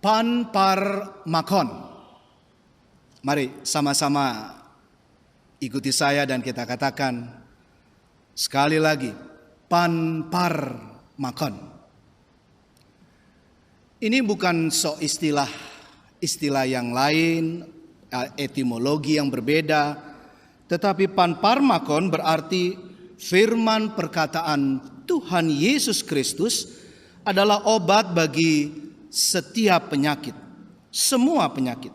Pan par makon. Mari sama-sama ikuti saya dan kita katakan sekali lagi, pan par makon. Ini bukan istilah yang lain, etimologi yang berbeda, tetapi pan par makon berarti firman perkataan Tuhan Yesus Kristus adalah obat bagi setiap penyakit, semua penyakit.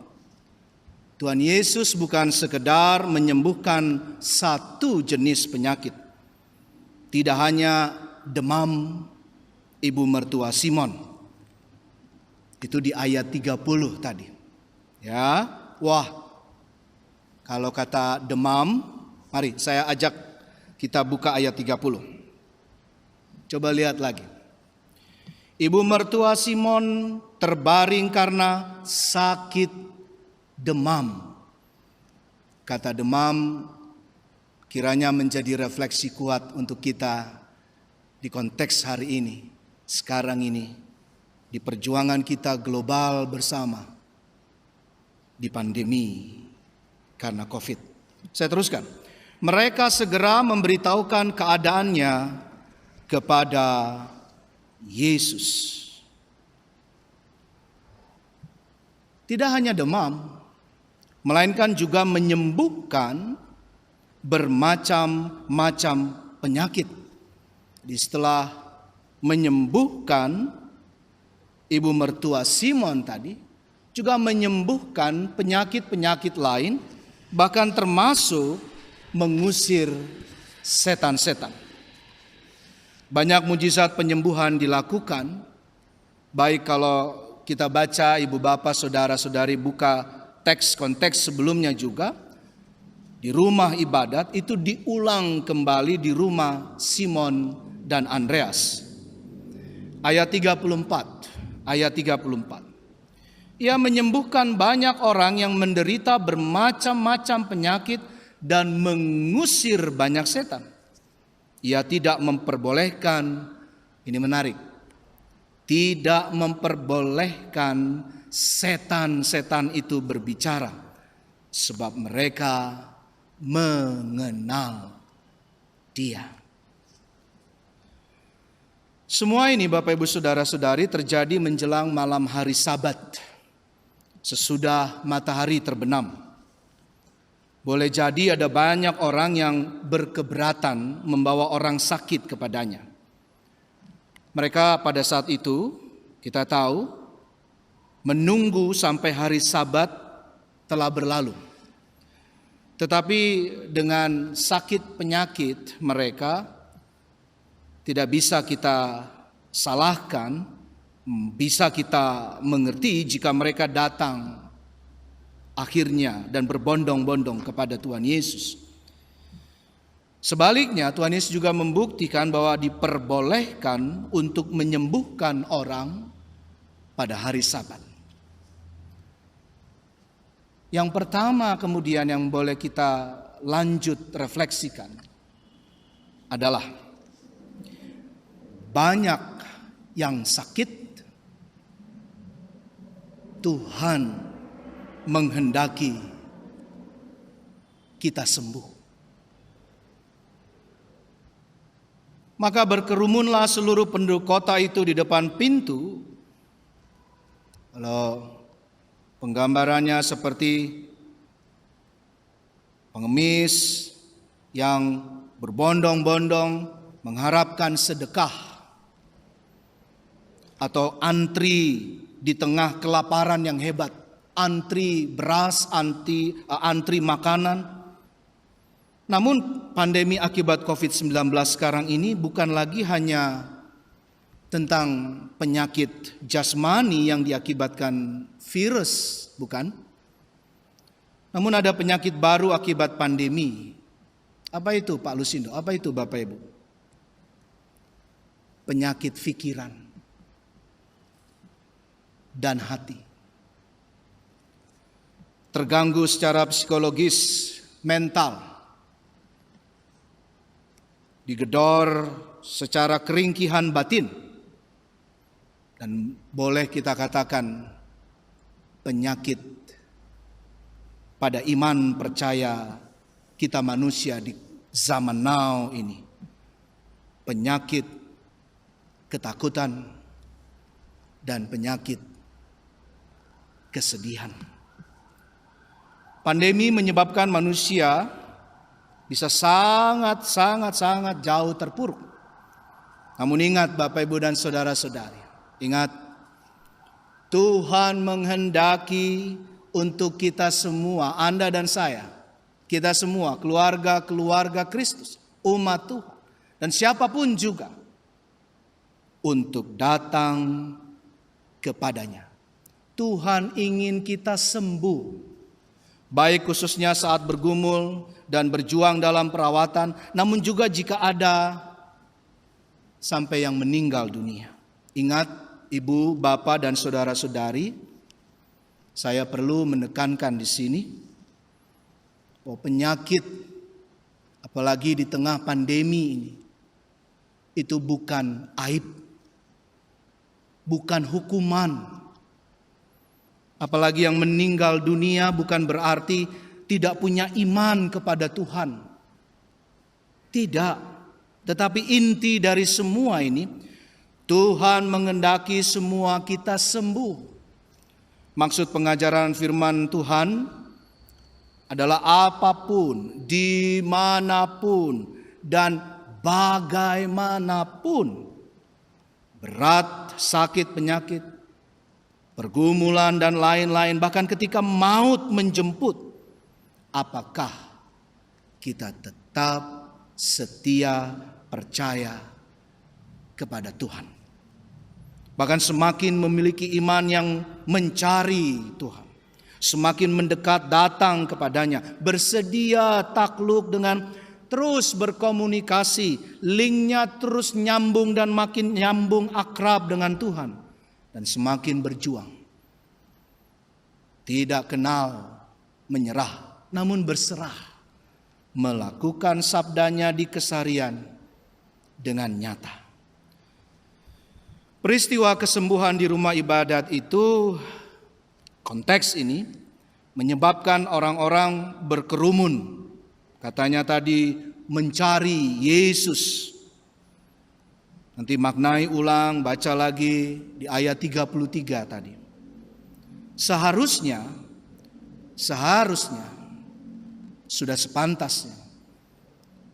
Tuhan Yesus bukan sekedar menyembuhkan satu jenis penyakit. Tidak hanya demam ibu mertua Simon. Itu di ayat 30 tadi. Ya, wah. Kalau kata demam, mari saya ajak kita buka ayat 30. Coba lihat lagi. Ibu mertua Simon terbaring karena sakit demam. Kata demam kiranya menjadi refleksi kuat untuk kita di konteks hari ini, sekarang ini, di perjuangan kita global bersama di pandemi karena COVID. Saya teruskan. Mereka segera memberitahukan keadaannya kepada Yesus. Tidak hanya demam, melainkan juga menyembuhkan bermacam-macam penyakit. Setelah menyembuhkan ibu mertua Simon tadi, juga menyembuhkan penyakit-penyakit lain, bahkan termasuk mengusir setan-setan. Banyak mujizat penyembuhan dilakukan, baik kalau kita baca ibu bapak saudara-saudari buka konteks sebelumnya juga, di rumah ibadat itu diulang kembali di rumah Simon dan Andreas. Ayat 34. Ia menyembuhkan banyak orang yang menderita bermacam-macam penyakit dan mengusir banyak setan. Ia tidak memperbolehkan, ini menarik, tidak memperbolehkan setan-setan itu berbicara, sebab mereka mengenal Dia. Semua ini Bapak Ibu Saudara-saudari terjadi menjelang malam hari Sabat, sesudah matahari terbenam. Boleh jadi ada banyak orang yang berkeberatan membawa orang sakit kepadanya. Mereka pada saat itu, kita tahu, menunggu sampai hari Sabat telah berlalu. Tetapi dengan sakit penyakit mereka, tidak bisa kita salahkan, bisa kita mengerti jika mereka datang akhirnya dan berbondong-bondong kepada Tuhan Yesus. Sebaliknya Tuhan Yesus juga membuktikan bahwa diperbolehkan untuk menyembuhkan orang pada hari Sabat. Yang pertama kemudian yang boleh kita lanjut refleksikan adalah banyak yang sakit, Tuhan menghendaki kita sembuh. Maka berkerumunlah seluruh penduduk kota itu di depan pintu. Kalau penggambarannya seperti pengemis yang berbondong-bondong mengharapkan sedekah, atau antri di tengah kelaparan yang hebat, antri beras, antri makanan. Namun pandemi akibat COVID-19 sekarang ini bukan lagi hanya tentang penyakit jasmani yang diakibatkan virus, bukan? Namun ada penyakit baru akibat pandemi. Apa itu Pak Lusindo? Apa itu Bapak Ibu? Penyakit pikiran dan hati. Terganggu secara psikologis, mental, digedor secara keringkihan batin, dan boleh kita katakan penyakit pada iman percaya kita manusia di zaman now ini. Penyakit ketakutan dan penyakit kesedihan. Pandemi menyebabkan manusia bisa sangat jauh terpuruk. Namun ingat Bapak Ibu dan saudara-saudari, ingat Tuhan menghendaki untuk kita semua, Anda dan saya, kita semua, keluarga Kristus, umat Tuhan, dan siapapun juga, untuk datang kepadanya. Tuhan ingin kita sembuh, baik khususnya saat bergumul dan berjuang dalam perawatan, namun juga jika ada sampai yang meninggal dunia. Ingat, ibu, bapak, dan saudara-saudari, saya perlu menekankan di sini bahwa penyakit, apalagi di tengah pandemi ini, itu bukan aib, bukan hukuman. Apalagi yang meninggal dunia bukan berarti tidak punya iman kepada Tuhan. Tidak. Tetapi inti dari semua ini, Tuhan menghendaki semua kita sembuh. Maksud pengajaran firman Tuhan adalah apapun, dimanapun, dan bagaimanapun, berat, sakit, penyakit, pergumulan, dan lain-lain, bahkan ketika maut menjemput, apakah kita tetap setia percaya kepada Tuhan? Bahkan semakin memiliki iman yang mencari Tuhan, semakin mendekat datang kepadanya, bersedia takluk dengan terus berkomunikasi, linknya terus nyambung dan makin nyambung akrab dengan Tuhan, dan semakin berjuang. Tidak kenal menyerah, namun berserah, melakukan sabdanya di keseharian dengan nyata. Peristiwa kesembuhan di rumah ibadat itu, konteks ini menyebabkan orang-orang berkerumun. Katanya tadi mencari Yesus. Nanti maknai ulang, baca lagi di ayat 33 tadi. Seharusnya sudah sepantasnya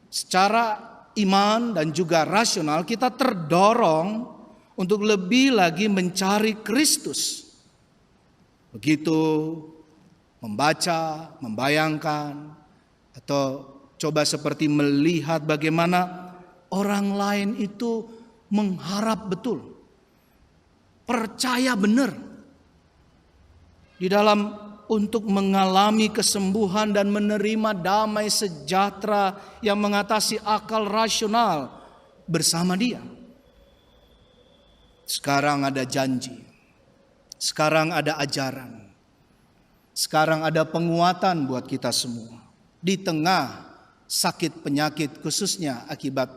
secara iman dan juga rasional kita terdorong untuk lebih lagi mencari Kristus. Begitu membaca, membayangkan, atau coba seperti melihat bagaimana orang lain itu mengharap betul, percaya benar di dalam untuk mengalami kesembuhan dan menerima damai sejahtera yang mengatasi akal rasional bersama Dia. Sekarang ada janji, sekarang ada ajaran, sekarang ada penguatan buat kita semua. Di tengah sakit penyakit khususnya akibat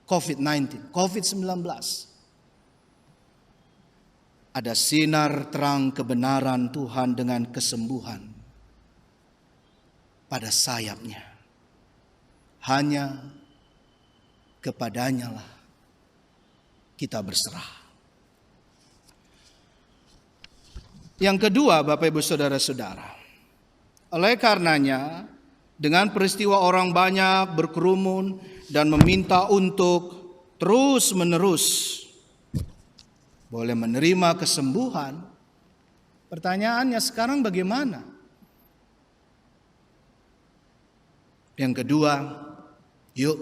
COVID-19. Ada sinar terang kebenaran Tuhan dengan kesembuhan pada sayapnya. Hanya kepadanya lah kita berserah. Yang kedua, Bapak Ibu Saudara-saudara, oleh karenanya dengan peristiwa orang banyak berkerumun dan meminta untuk terus-menerus boleh menerima kesembuhan, pertanyaannya sekarang bagaimana? Yang kedua, yuk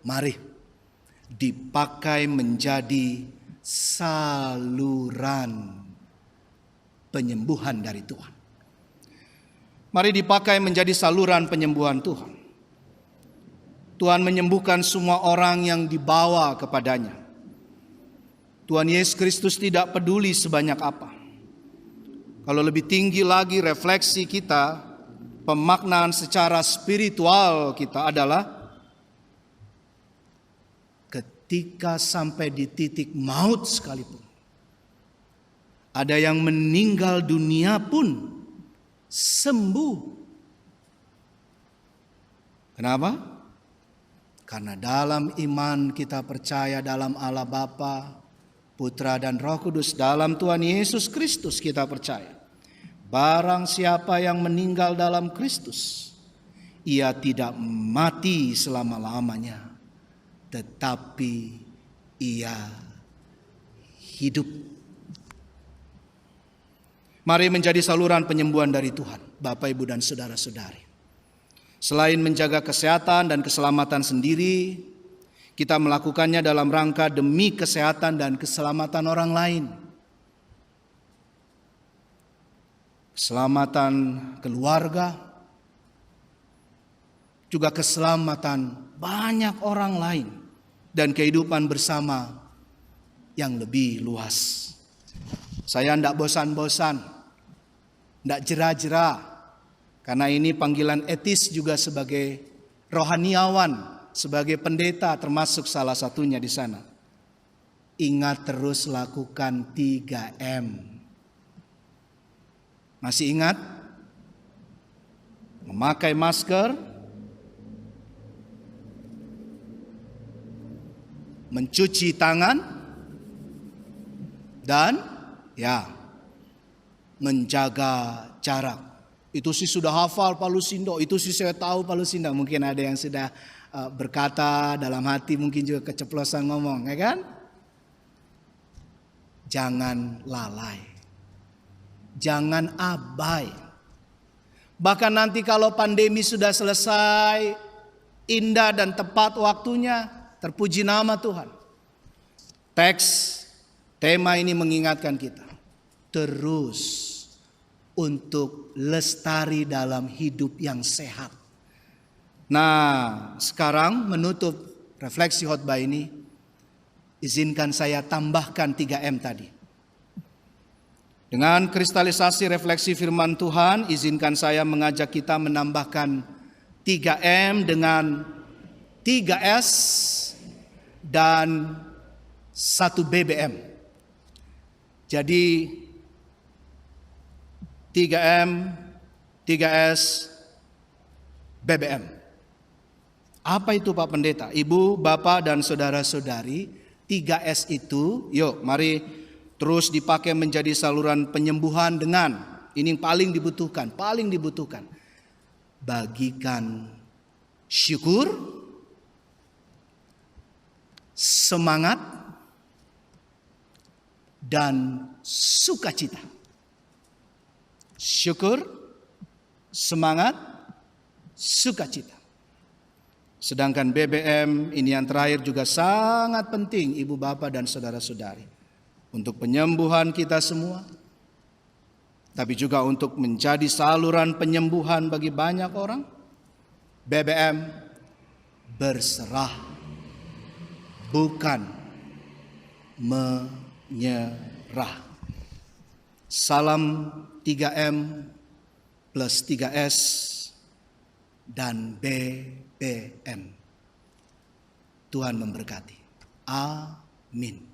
mari dipakai menjadi saluran penyembuhan dari Tuhan. Mari dipakai menjadi saluran penyembuhan Tuhan. Tuhan menyembuhkan semua orang yang dibawa kepadanya. Tuhan Yesus Kristus tidak peduli sebanyak apa. Kalau lebih tinggi lagi refleksi kita, pemaknaan secara spiritual kita adalah ketika sampai di titik maut sekalipun, Ada yang meninggal dunia pun sembuh. Kenapa? Karena dalam iman kita percaya dalam Allah Bapa, Putra dan Roh Kudus, dalam Tuhan Yesus Kristus kita percaya. Barang siapa yang meninggal dalam Kristus, ia tidak mati selama-lamanya, tetapi ia hidup. Mari menjadi saluran penyembuhan dari Tuhan, Bapak, Ibu, dan saudara-saudari. Selain menjaga kesehatan dan keselamatan sendiri, kita melakukannya dalam rangka demi kesehatan dan keselamatan orang lain. Keselamatan keluarga, juga keselamatan banyak orang lain, dan kehidupan bersama yang lebih luas. Saya tidak bosan-bosan, tidak jera-jera, karena ini panggilan etis juga sebagai rohaniawan, sebagai pendeta termasuk salah satunya di sana. Ingat terus lakukan 3M. Masih ingat? Memakai masker, mencuci tangan, dan menjaga jarak. Itu sih sudah hafal Palusindo, itu sih saya tahu Palusindo. Mungkin ada yang sudah berkata dalam hati, mungkin juga keceplosan ngomong, ya kan? Jangan lalai, jangan abai. Bahkan nanti kalau pandemi sudah selesai, indah dan tepat waktunya, terpuji nama Tuhan. Tema ini mengingatkan kita terus untuk lestari dalam hidup yang sehat. Nah, sekarang menutup refleksi khotbah ini, izinkan saya tambahkan 3M tadi. Dengan kristalisasi refleksi firman Tuhan, izinkan saya mengajak kita menambahkan 3M dengan 3S dan 1 BBM. Jadi 3M, 3S, BBM. Apa itu Pak Pendeta? Ibu, Bapak, dan saudara-saudari, 3S itu, yuk mari terus dipakai menjadi saluran penyembuhan dengan, ini yang paling dibutuhkan. Bagikan syukur, semangat, dan sukacita. Syukur, semangat, sukacita. Sedangkan BBM ini yang terakhir juga sangat penting, Ibu, Bapak, dan saudara-saudari, untuk penyembuhan kita semua, tapi juga untuk menjadi saluran penyembuhan bagi banyak orang. BBM, berserah, bukan menyerah. Salam 3M plus 3S dan BBM. Tuhan memberkati. Amin.